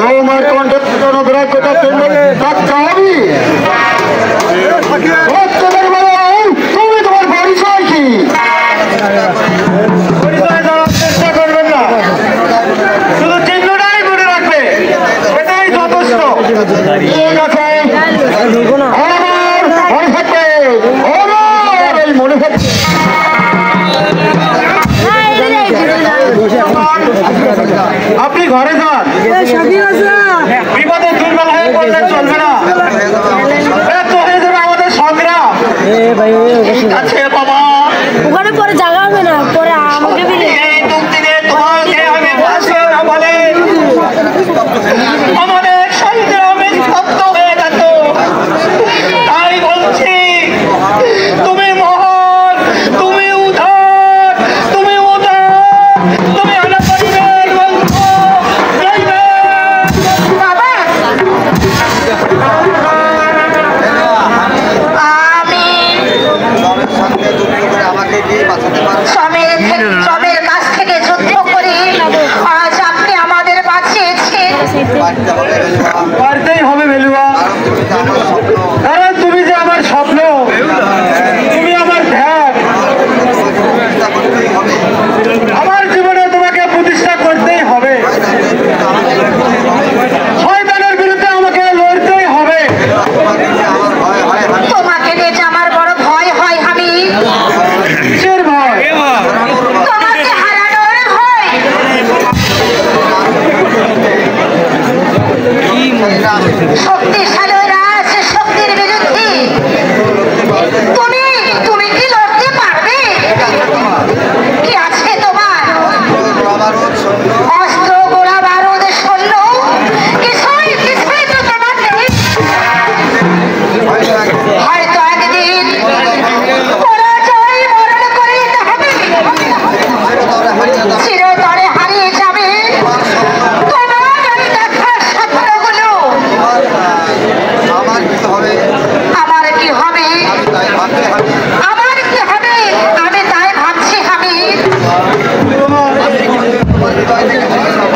তোমার কণ্ঠে অনুগ্রহতা তুমি তোমার পরিচয় কি? পরিচয় দেওয়ার চেষ্টা করবেন না, শুধু চিহ্নটাই মনে রাখবে, এটাই যথেষ্ট। ঠিক আছে, মনে থাকবে, মনে থাকবে। আপনি ঘরে যান, বিপদে দুর্বল হয়ে পড়লে চলবে না, হয়ে যাবে আমাদের সংগ্রাম। ঠিক আছে বাবা, ওখানে পরে জায়গা হবে না, পরে আমাকে তোমাকে আমি ভাষা না বলে আমাদের সংগ্রামে শব্দ হয়ে যেত। তাই বলছি, তুমি মহান, তুমি উদার, তুমি উদার, তুমি অনাপরিবের বন্ধু। সবের কাছ থেকে যুদ্ধ করে আজ আপনি আমাদের বাঁচিয়েছেন। পারতেই হবে বেলুয়া, কারণ তুমি যে আমার স্বপ্ন, তুমি আমার ধ্যান। আমার জীবনে তোমাকে প্রতিষ্ঠা করতেই হবে, শয়তানের বিরুদ্ধে আমাকে লড়তেই হবে। তোমাকে দেখে আমার বড় ভয় হয়। আমি কিসের ভয়? তোমাকে হারানোর ভয়। শক্তিশালীরা আছে শক্তির বিরুদ্ধে, তুমি কি লড়তে পারবে? কি আছে তোমার? অস্ত্র, গোলা বারুদ, সৈন্য, কিছুই তো তোমার নেই। হয়তো একদিন পরাজয় বরণ করিতে হবে, চিরতরে হারিয়ে যাবে তোমার ওই দেখার স্বপ্নগুলো। আমার কি হবে? আমার কি হবে? আমি তাই ভাবছি।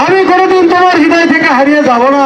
আমি কোনোদিন তোমার হৃদয় থেকে হারিয়ে যাব না।